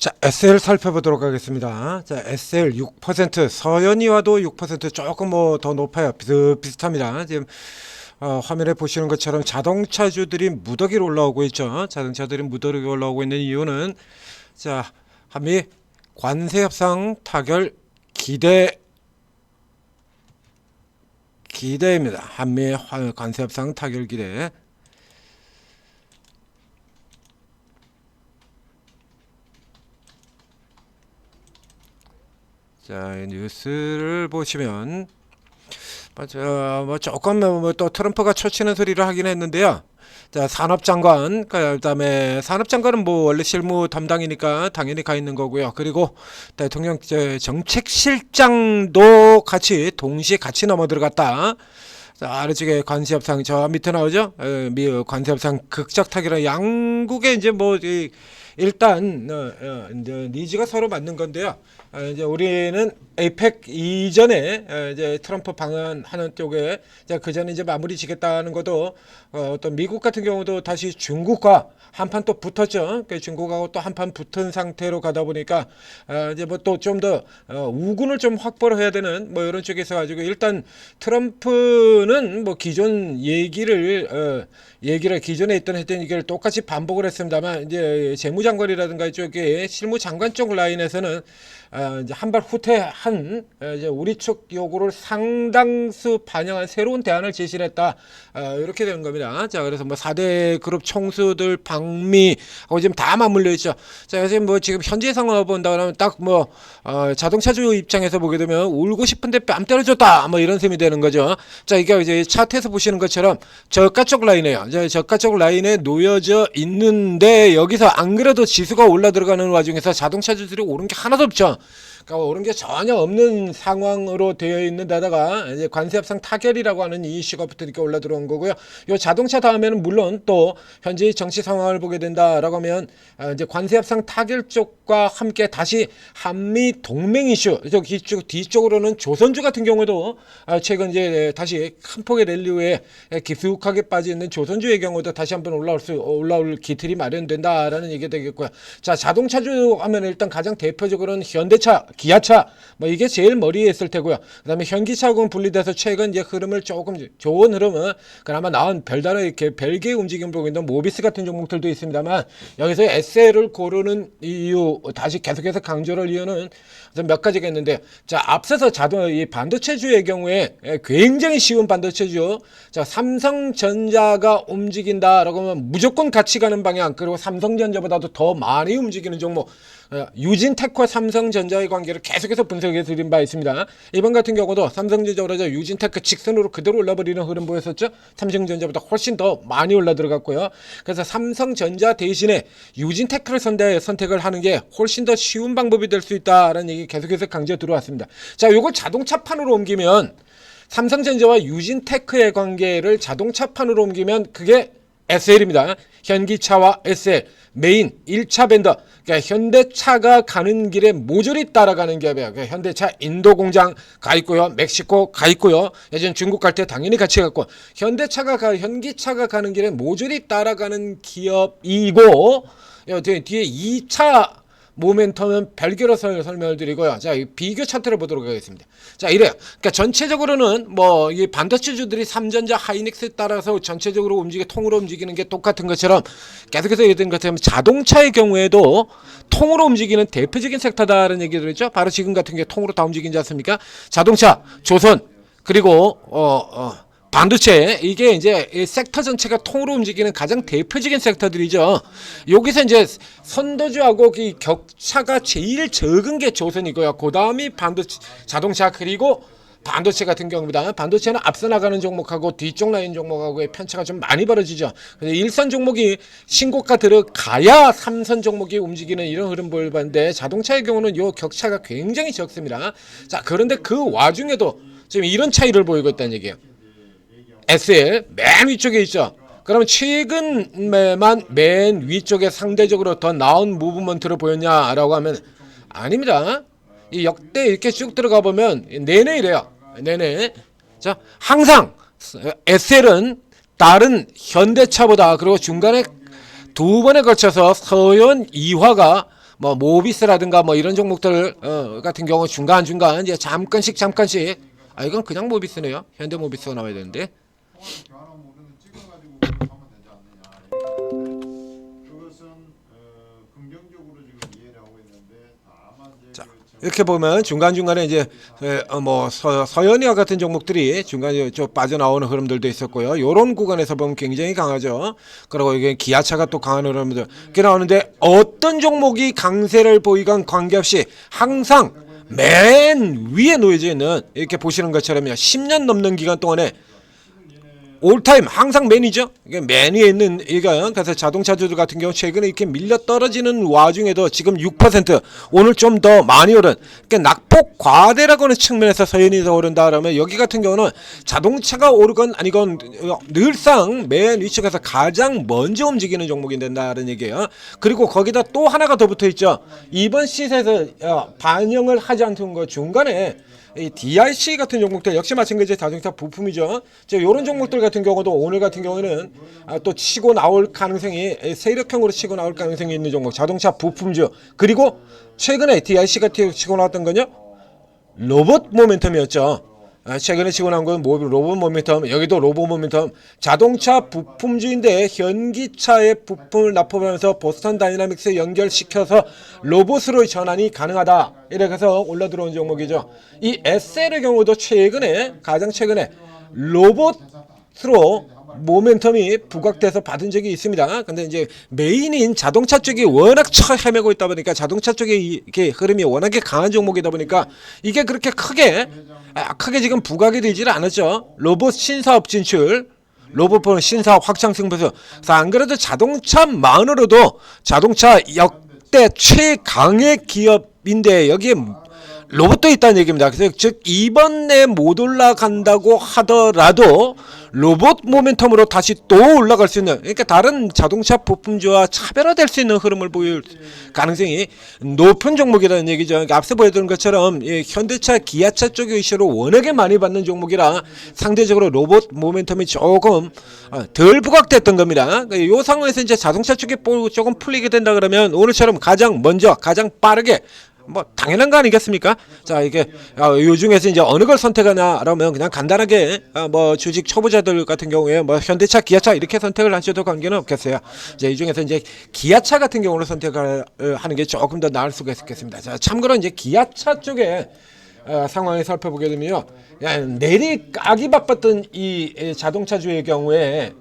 자, SL 살펴보도록 하겠습니다. 자, SL 6%, 서현이와도 6% 조금 뭐 더 높아요. 비슷합니다. 지금 화면에 보시는 것처럼 자동차주들이 무더기로 올라오고 있죠. 자동차들이 무더기로 올라오고 있는 이유는 자, 한미 관세 협상 타결 기대입니다. 한미 관세 협상 타결 기대. 자, 이 뉴스를 보시면 뭐 조금 또 트럼프가 초치는 소리를 하긴 했는데요. 자, 산업장관, 그다음에 산업장관은 뭐 원래 실무 담당이니까 당연히 가 있는 거고요. 그리고 대통령 정책실장도 동시에 같이 넘어 들어갔다. 자, 아래쪽에 관세협상 저 밑에 나오죠? 미 관세협상 극적 타결은 양국의 이제 뭐 일단 이제 니즈가 서로 맞는 건데요. 이제 우리는 에이펙 이전에 이제 트럼프 방한하는 쪽에 그 전에 이제 마무리 지겠다는 것도 어떤 미국 같은 경우도 다시 중국과 한판 또 붙었죠. 중국하고 또 한판 붙은 상태로 가다 보니까 이제 뭐 또 좀 더 우군을 좀 확보를 해야 되는 뭐 이런 쪽에서 가지고 일단 트럼프는 뭐 기존 얘기를 기존에 있던 했던 얘기를 똑같이 반복을 했습니다만 이제 재무장관이라든가 이쪽에 실무장관 쪽 라인에서는 이제 한 발 후퇴한 이제 우리 측 요구를 상당수 반영한 새로운 대안을 제시를 했다. 이렇게 되는 겁니다. 자, 그래서 뭐 4대 그룹 총수들 방미하고 지금 다 맞물려 있죠. 자, 지금 뭐 지금 현재 상황을 본다 그러면 딱 뭐 자동차주 입장에서 보게 되면 울고 싶은데 뺨 때려줬다. 뭐 이런 셈이 되는 거죠. 자, 이게 이제 차트에서 보시는 것처럼 저가 쪽 라인이에요. 저가 쪽 라인에 놓여져 있는데 여기서 안 그래도 지수가 올라 들어가는 와중에서 자동차주들이 오른 게 하나도 없죠. 그러니까 오른 게 전혀 없는 상황으로 되어 있는 데다가 이제 관세협상 타결이라고 하는 이 이슈가 붙으니까 올라 들어온 거고요. 이 자동차 다음에는 물론 또 현재 정치 상황을 보게 된다라고 하면 이제 관세협상 타결 쪽과 함께 다시 한미 동맹 이슈 뒤쪽으로는 조선주 같은 경우도 최근 이제 다시 큰 폭의 랠리 후에 깊숙하게 빠져 있는 조선주의 경우도 다시 한번 올라올 기틀이 마련된다라는 얘기가 되겠고요. 자, 자동차주 하면 일단 가장 대표적으로는 현대차, 기아차 뭐 이게 제일 머리에 있을 테고요. 그다음에 현기차하고는 분리돼서 최근 이제 흐름을 조금 좋은 흐름은 그나마 나은 별다른 이렇게 별개의 움직임을 보고 있는 모비스 같은 종목들도 있습니다만 여기서 SL을 고르는 이유 다시 계속해서 강조를 이유는 몇 가지가 있는데 자, 앞서서 이 반도체주의 경우에 굉장히 쉬운 반도체주 자, 삼성전자가 움직인다라고 하면 무조건 같이 가는 방향 그리고 삼성전자보다도 더 많이 움직이는 종목 유진테크와 삼성전자의 관계를 계속해서 분석해 드린 바 있습니다. 이번 같은 경우도 삼성전자보다 유진테크 직선으로 그대로 올라버리는 흐름 보였었죠. 삼성전자보다 훨씬 더 많이 올라 들어갔고요. 그래서 삼성전자 대신에 유진테크를 선택을 하는 게 훨씬 더 쉬운 방법이 될 수 있다라는 얘기 계속해서 강조 들어왔습니다. 자, 이걸 자동차판으로 옮기면 삼성전자와 유진테크의 관계를 자동차판으로 옮기면 그게 SL입니다. 현기차와 SL 메인 1차 벤더 그러니까 현대차가 가는 길에 모조리 따라가는 기업이에요. 그러니까 현대차 인도 공장 가 있고요. 멕시코 가 있고요. 예전 중국 갈 때 당연히 같이 갔고 현기차가 가는 길에 모조리 따라가는 기업이고 뒤에 2차 모멘텀은 별개로 설명을 드리고요. 자, 비교 차트를 보도록 하겠습니다. 자, 이래요. 그러니까 전체적으로는 뭐 이 반도체주들이 삼전자, 하이닉스에 따라서 전체적으로 통으로 움직이는 게 똑같은 것처럼 계속해서 얘기했던 것처럼 자동차의 경우에도 통으로 움직이는 대표적인 섹터다라는 얘기를 했죠. 바로 지금 같은 게 통으로 다 움직이지 않습니까? 자동차, 조선, 그리고 반도체 이게 이제 섹터 전체가 통으로 움직이는 가장 대표적인 섹터들이죠. 여기서 이제 선도주하고 이 격차가 제일 적은 게 조선이고요. 그 다음이 자동차 그리고 반도체 같은 경우입니다. 반도체는 앞서 나가는 종목하고 뒤쪽 라인 종목하고의 편차가 좀 많이 벌어지죠. 그래서 일선 종목이 신고가 들어가야 삼선 종목이 움직이는 이런 흐름 보이는데 자동차의 경우는 이 격차가 굉장히 적습니다. 자, 그런데 그 와중에도 지금 이런 차이를 보이고 있다는 얘기예요. SL 맨 위쪽에 있죠. 그러면 최근에만 맨 위쪽에 상대적으로 더 나은 무브먼트를 보였냐라고 하면 아닙니다. 이 역대 이렇게 쭉 들어가 보면 내내 이래요. 내내. 자, 항상 SL은 다른 현대차보다 그리고 중간에 두 번에 걸쳐서 서현 이화가 뭐 모비스라든가 뭐 이런 종목들 같은 경우 중간 이제 잠깐씩 이건 그냥 모비스네요. 현대 모비스가 나와야 되는데. 교환한 모델은 찍어가지고 하면 되지 않느냐. 그것은 긍정적으로 지금 이해를 하고 있는데 다만 이제 자, 이렇게 보면 중간중간에 이제 뭐 서현이와 같은 종목들이 중간에 좀 빠져나오는 흐름들도 있었고요. 요런 구간에서 보면 굉장히 강하죠. 그리고 이게 기아차가 또 강한 흐름들 이렇게 나오는데 어떤 종목이 강세를 보이건 관계없이 항상 맨 위에 놓여져 있는 이렇게 보시는 것처럼요. 10년 넘는 기간 동안에 올타임 항상 맨이죠. 이게 맨 위에 있는 이거 그래서 자동차주들 같은 경우 최근에 이렇게 밀려 떨어지는 와중에도 지금 6% 오늘 좀 더 많이 오른 그러니까 낙폭 과대라고 하는 측면에서 서현이 더 오른다 그러면 여기 같은 경우는 자동차가 오르건 아니건 늘상 맨 위쪽에서 가장 먼저 움직이는 종목이 된다는 얘기예요. 그리고 거기다 또 하나가 더 붙어 있죠. 이번 시세에서 반영을 하지 않던 거 중간에 이 DRC 같은 종목들 역시 마찬가지 자동차 부품이죠. 이런 종목들 같은 경우도 오늘 같은 경우에는 또 치고 나올 가능성이 세력형으로 치고 나올 가능성이 있는 종목 자동차 부품주. 그리고 최근에 DRC가 치고 나왔던 건요 로봇 모멘텀이었죠. 최근에 치고 나온 건 로봇 모멘텀. 여기도 로봇 모멘텀. 자동차 부품주인데 현기차의 부품을 납품하면서 보스턴 다이나믹스 연결시켜서 로봇으로 전환이 가능하다. 이렇게 해서 올라 들어온 종목이죠. 이 SL의 경우도 가장 최근에 로봇으로 모멘텀이 부각돼서 받은 적이 있습니다. 근데 이제 메인인 자동차 쪽이 워낙 헤매고 있다 보니까 자동차 쪽에 이렇게 흐름이 워낙에 강한 종목이다 보니까 이게 그렇게 크게 지금 부각이 되지는 않았죠. 로봇 신사업 진출, 로봇 신사업 확장 승부수. 안 그래도 자동차만으로도 자동차 역대 최강의 기업인데 여기에 로봇도 있다는 얘기입니다. 그래서 즉 이번에 못 올라간다고 하더라도 로봇 모멘텀으로 다시 또 올라갈 수 있는 그러니까 다른 자동차 부품주와 차별화될 수 있는 흐름을 보일 가능성이 높은 종목이라는 얘기죠. 그러니까 앞서 보여드린 것처럼 현대차, 기아차 쪽의 이슈로 워낙에 많이 받는 종목이라 상대적으로 로봇 모멘텀이 조금 덜 부각됐던 겁니다. 이 상황에서 이제 자동차 쪽이 조금 풀리게 된다 그러면 오늘처럼 가장 먼저 가장 빠르게 뭐 당연한 거 아니겠습니까? 자 이게 요 중에서 이제 어느 걸 선택하냐라면 그냥 간단하게 뭐 주식 초보자들 같은 경우에 뭐 현대차, 기아차 이렇게 선택을 하셔도 관계는 없겠어요. 이제 이 중에서 이제 기아차 같은 경우를 선택을 하는 게 조금 더 나을 수가 있겠습니다. 자 참고로 이제 기아차 쪽에 상황을 살펴보게 되면요, 내리까기 바빴던 이 자동차주의 경우에.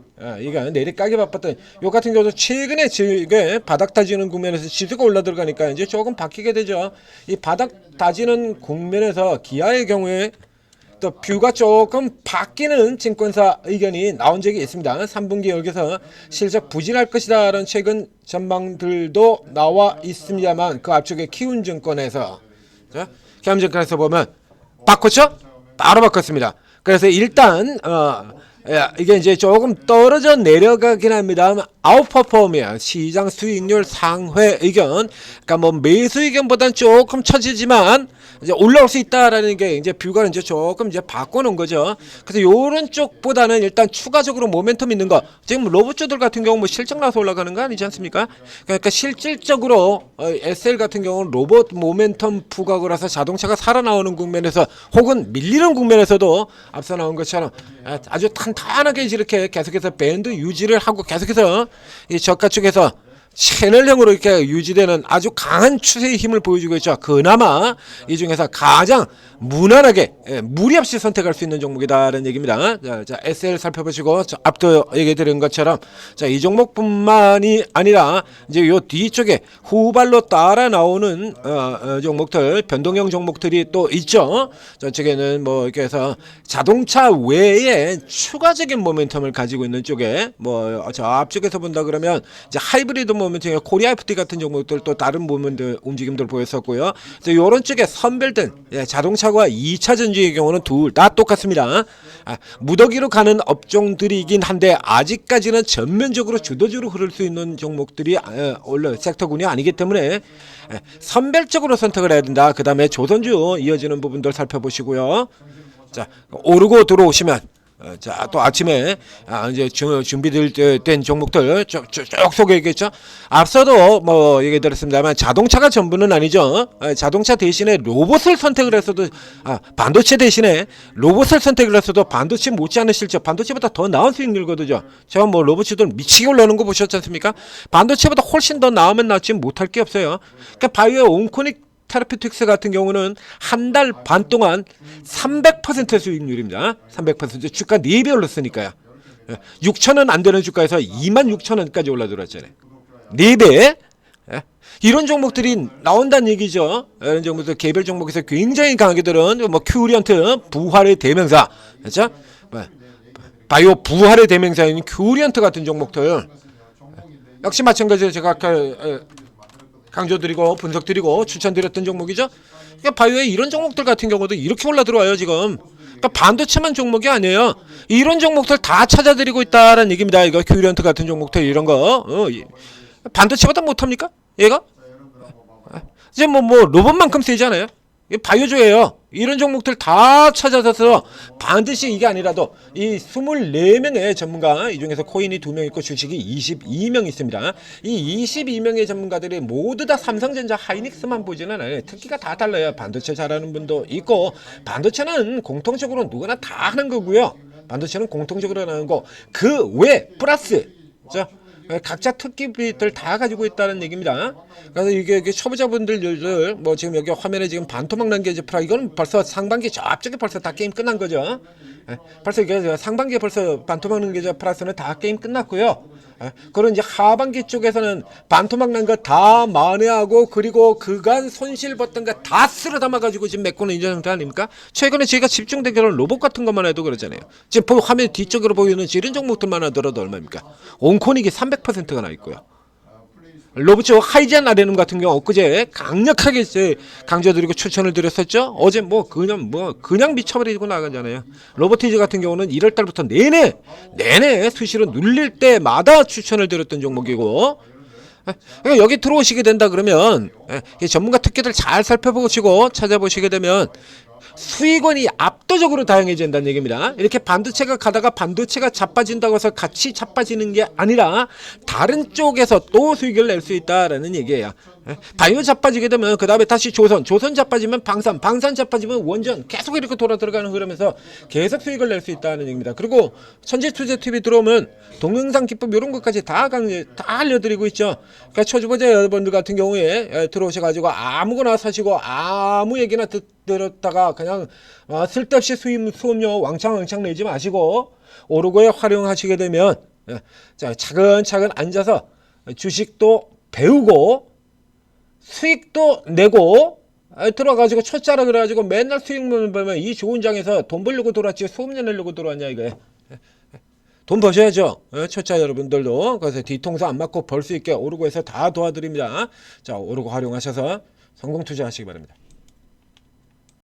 이거 내리까기 바빴던 요 같은 경우도 최근에 이게 바닥 다지는 국면에서 지수가 올라 들어가니까 이제 조금 바뀌게 되죠. 이 바닥 다지는 국면에서 기아의 경우에 또 뷰가 조금 바뀌는 증권사 의견이 나온 적이 있습니다. 3분기 여기서 실적 부진할 것이다라는 최근 전망들도 나와 있습니다만 그 앞쪽에 키움증권에서 키움증권에서 보면 바꿨죠? 바로 바꿨습니다. 그래서 일단 이게 이제 조금 떨어져 내려가긴 합니다. 아웃퍼폼이야. 시장 수익률 상회 의견. 그러니까 뭐 매수 의견보다는 조금 처지지만 이제 올라올 수 있다라는 게 이제 뷰가 이제 조금 이제 바꿔놓은 거죠. 그래서 요런 쪽보다는 일단 추가적으로 모멘텀 있는 거. 지금 로봇주들 같은 경우 뭐 실적 나서 올라가는 거 아니지 않습니까? 그러니까 실질적으로 SL 같은 경우는 로봇 모멘텀 부각을 해서 자동차가 살아나오는 국면에서 혹은 밀리는 국면에서도 앞서 나온 것처럼 아주 탄탄하게 이렇게 계속해서 밴드 유지를 하고 계속해서 이 저가 쪽에서 채널형으로 이렇게 유지되는 아주 강한 추세의 힘을 보여주고 있죠. 그나마 이 중에서 가장 무난하게 무리 없이 선택할 수 있는 종목이다라는 얘기입니다. 자, SL 살펴보시고 앞도 얘기 드린 것처럼 자, 이 종목뿐만이 아니라 이제 요 뒤쪽에 후발로 따라 나오는 종목들 변동형 종목들이 또 있죠. 저쪽에는 뭐 이렇게 해서 자동차 외에 추가적인 모멘텀을 가지고 있는 쪽에 뭐 저 앞쪽에서 본다 그러면 이제 하이브리드 모멘텀 코리아 FT 같은 종목들 또 다른 모멘트 움직임들 보였었고요. 그래서 이런 쪽에 선별된 자동차와 2차 전지의 경우는 둘 다 똑같습니다. 무더기로 가는 업종들이긴 한데 아직까지는 전면적으로 주도주로 흐를 수 있는 종목들이 원래 섹터군이 아니기 때문에 선별적으로 선택을 해야 된다. 그 다음에 조선주 이어지는 부분들 살펴보시고요. 자 오르고 들어오시면 자, 또 아침에 이제 준비된 종목들 쭉 소개했겠죠. 앞서도 뭐 얘기 드렸습니다만 자동차가 전부는 아니죠. 자동차 대신에 로봇을 선택을 했어도 반도체 대신에 로봇을 선택을 했어도 반도체 못지않은 실적, 반도체보다 더 나은 수익률거든요. 제가 뭐 로봇들 미치게 올라오는 거 보셨지 않습니까? 반도체보다 훨씬 더 나으면 나지 못할 게 없어요. 그러니까 바이오 온코닉 테라피틱스 같은 경우는 한 달 반 동안 300% 수익률입니다. 300% 주가 4배 올랐으니까요. 6,000원 안 되는 주가에서 26,000원까지 올라들었잖아요. 4배. 이런 종목들이 나온다는 얘기죠. 이런 종목들 개별 종목에서 굉장히 강하게 들은 뭐 큐리언트 부활의 대명사, 그렇죠? 바이오 부활의 대명사인 큐리언트 같은 종목들 역시 마찬가지로 제가 아까 강조드리고 분석드리고 추천드렸던 종목이죠. 그러니까 바이오의 이런 종목들 같은 경우도 이렇게 올라 들어와요 지금. 그러니까 반도체만 종목이 아니에요. 이런 종목들 다 찾아드리고 있다라는 얘기입니다. 이거 큐리언트 같은 종목들 이런 거 반도체보다 못합니까? 얘가? 이제 뭐 로봇만큼 세지 않아요? 바이오조예요. 이런 종목들 다 찾아서 반드시 이게 아니라도 이 24명의 전문가, 이 중에서 코인이 2명 있고 주식이 22명 있습니다. 이 22명의 전문가들이 모두 다 삼성전자 하이닉스만 보지는 않아요. 특기가 다 달라요. 반도체 잘하는 분도 있고, 반도체는 공통적으로 누구나 다 하는 거고요. 반도체는 공통적으로 하는 거, 그 외 플러스 각자 특기들 다 가지고 있다는 얘기입니다. 그래서 이게 초보자분들 뭐 지금 여기 화면에 지금 반토막 난 게 이제 이건 벌써 상반기 저 앞쪽에 벌써 다 게임 끝난 거죠. 벌써 이게 상반기에 벌써 반토막 난 게 플러스는 다 게임 끝났고요. 그런 이제 하반기 쪽에서는 반토막 난 거 다 만회하고 그리고 그간 손실 봤던 거 다 쓸어 담아가지고 지금 메꾸는 이런 상태 아닙니까? 최근에 저희가 집중된 그런 로봇 같은 것만 해도 그러잖아요. 지금 화면 뒤쪽으로 보이는 이런 종목들만 하더라도 얼마입니까? 온코닉이 300%가 나 있고요. 로봇 하이젠 아레눔 같은 경우 엊그제 강력하게 강조드리고 추천을 드렸었죠. 어제 그냥 미쳐버리고 나가잖아요. 로보티즈 같은 경우는 1월 달부터 내내 수시로 눌릴 때마다 추천을 드렸던 종목이고, 여기 들어오시게 된다 그러면 전문가 특기들 잘 살펴보시고 찾아보시게 되면 수익원이 압도적으로 다양해진다는 얘기입니다. 이렇게 반도체가 가다가 반도체가 자빠진다고 해서 같이 자빠지는 게 아니라 다른 쪽에서 또 수익을 낼 수 있다라는 얘기예요. 바이오 자빠지게 되면 그 다음에 다시 조선 자빠지면 방산 자빠지면 원전 계속 이렇게 돌아 들어가는 흐름에서 계속 수익을 낼 수 있다는 얘기입니다. 그리고 천재투자TV 들어오면 동영상 기법 이런 것까지 다 알려드리고 있죠. 그러니까 초보자 여러분들 같은 경우에 들어오셔가지고 아무거나 사시고 아무 얘기나 들었다가 그냥 쓸데없이 수업료 왕창 내지 마시고 오르고에 활용하시게 되면 자 차근차근 앉아서 주식도 배우고 수익도 내고 들어가지고 초짜라 그래가지고 맨날 수익만 보면 이 좋은 장에서 돈 벌려고 들어왔지 수업료 내려고 들어왔냐 이거예요. 돈 버셔야죠. 초짜 여러분들도. 그래서 뒤통수 안 맞고 벌 수 있게 오르고에서 다 도와드립니다. 자 오르고 활용하셔서 성공 투자하시기 바랍니다.